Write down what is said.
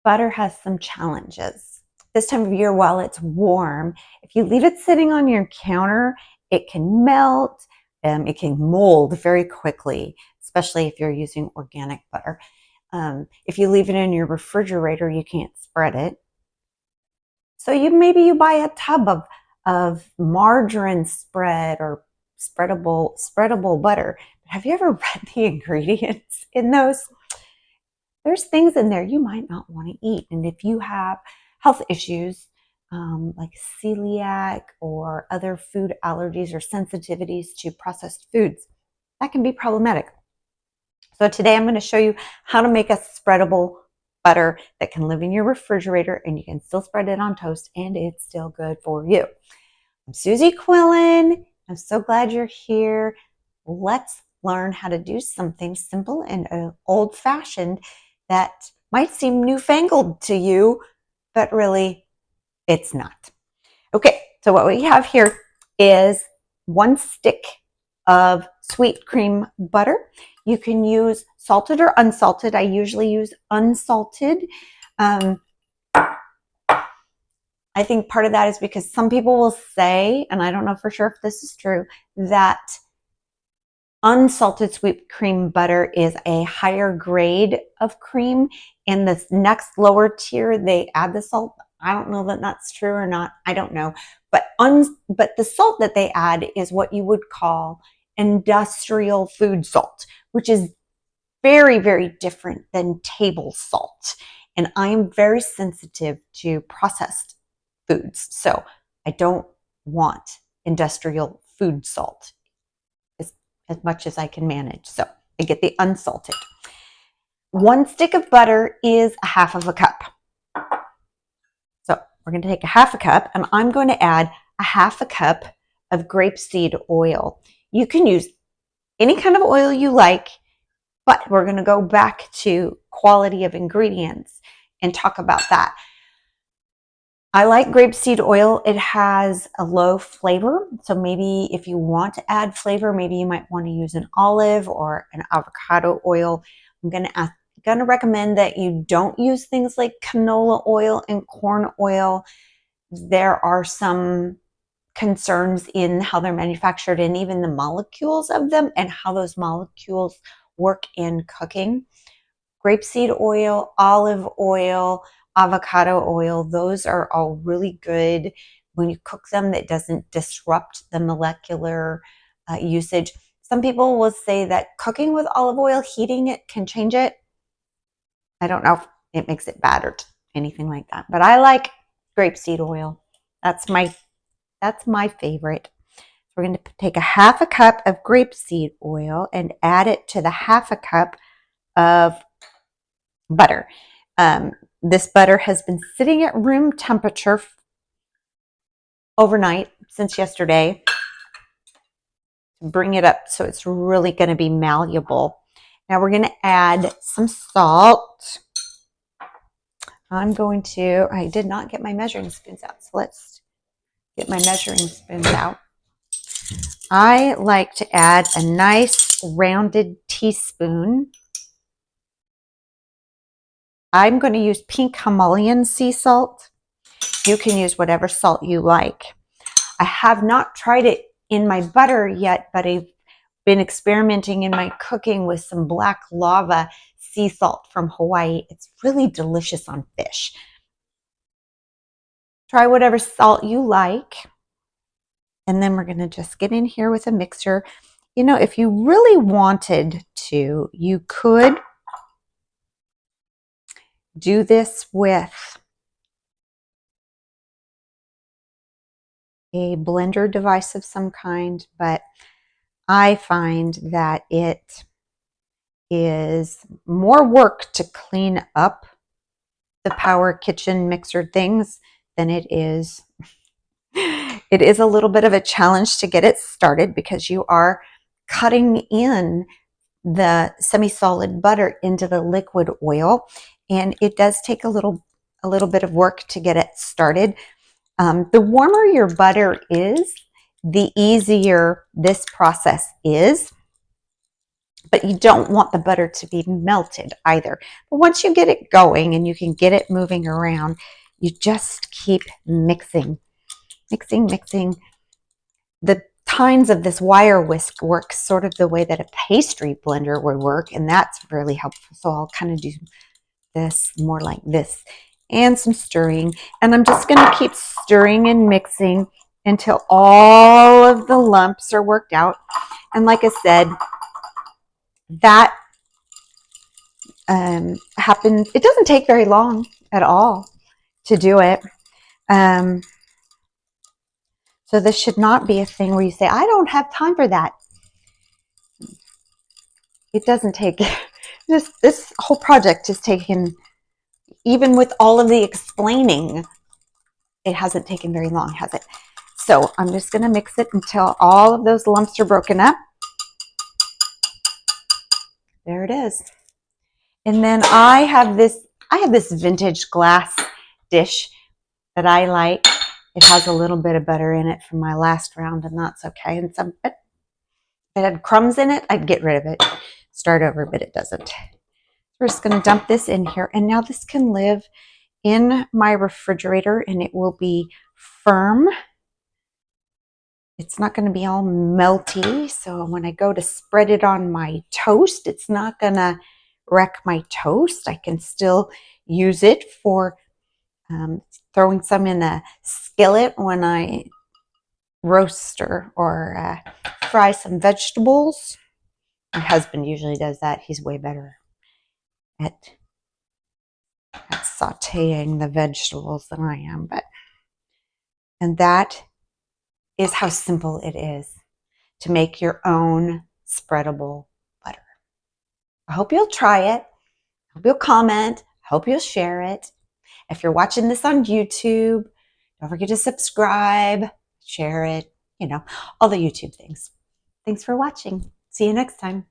butter has some challenges. This time of year, while it's warm, if you leave it sitting on your counter, it can melt, it can mold very quickly, especially if you're using organic butter. If you leave it in your refrigerator, you can't spread it. So maybe you buy a tub of margarine spread or spreadable butter. Have you ever read the ingredients in those? There's things in there you might not want to eat. And if you have health issues like celiac or other food allergies or sensitivities to processed foods, that can be problematic. So today I'm going to show you how to make a spreadable butter that can live in your refrigerator and you can still spread it on toast and it's still good for you. I'm Susie Quillen. I'm so glad you're here. Let's learn how to do something simple and old-fashioned that might seem newfangled to you, but really it's not. Okay, so what we have here is 1 stick of sweet cream butter. You can use salted or unsalted. I usually use unsalted. I think part of that is because some people will say, and I don't know for sure if this is true, that unsalted sweet cream butter is a higher grade of cream. In this next lower tier, they add the salt. I don't know that that's true or not. I don't know. But the salt that they add is what you would call industrial food salt, which is very, very different than table salt. And I'm very sensitive to processed foods. So I don't want industrial food salt as much as I can manage. So I get the unsalted. 1 stick of butter is 1/2 a cup. So we're going to take 1/2 cup and I'm going to add 1/2 cup of grapeseed oil. You can use any kind of oil you like, but we're going to go back to quality of ingredients and talk about that. I like grapeseed oil. It has a low flavor. So maybe if you want to add flavor, maybe you might want to use an olive or an avocado oil. I'm going to recommend that you don't use things like canola oil and corn oil. There are some concerns in how they're manufactured and even the molecules of them and how those molecules work in cooking. Grapeseed oil, olive oil, avocado oil, those are all really good when you cook them. That doesn't disrupt the molecular usage. Some people will say that cooking with olive oil, heating it can change it. I don't know if it makes it bad or anything like that, but I like grapeseed oil. That's my favorite. We're going to take 1/2 cup of grapeseed oil and add it to the 1/2 cup of butter. This butter has been sitting at room temperature overnight since yesterday. Bring it up so it's really going to be malleable. Now we're going to add some salt. I did not get my measuring spoons out, so let's get my measuring spoons out. I like to add a nice rounded teaspoon. I'm going to use pink Himalayan sea salt. You can use whatever salt you like. I have not tried it in my butter yet, but I've been experimenting in my cooking with some black lava sea salt from Hawaii. It's really delicious on fish. Try whatever salt you like. And then we're going to just get in here with a mixer. You know, if you really wanted to, you could do this with a blender device of some kind, but I find that it is more work to clean up the Power Kitchen mixer things than it is. It is a little bit of a challenge to get it started because you are cutting in the semi-solid butter into the liquid oil, and it does take a little bit of work to get it started. The warmer your butter is, the easier this process is. but you don't want the butter to be melted either. But once you get it going and you can get it moving around, you just keep mixing, mixing, mixing. The tines of this wire whisk works sort of the way that a pastry blender would work, and that's really helpful. So I'll kind of do this more like this, and some stirring, and I'm just going to keep stirring and mixing until all of the lumps are worked out. And like I said, that happens. It doesn't take very long at all to do it. So this should not be a thing where you say, I don't have time for that. It doesn't take, this whole project has taken, even with all of the explaining, it hasn't taken very long, has it? So I'm just going to mix it until all of those lumps are broken up. There it is. And then I have this vintage glass dish that I like. It has a little bit of butter in it from my last round, and that's okay. And some, if it had crumbs in it, I'd get rid of it, start over, but it doesn't. We're just going to dump this in here, and now this can live in my refrigerator, and it will be firm. It's not going to be all melty, so when I go to spread it on my toast, it's not going to wreck my toast. I can still use it for throwing some in a skillet when I roast or fry some vegetables. My husband usually does that. He's way better at sauteing the vegetables than I am. And that is how simple it is to make your own spreadable butter. I hope you'll try it. I hope you'll comment. I hope you'll share it. If you're watching this on YouTube, don't forget to subscribe, share it, all the YouTube things. Thanks for watching. See you next time.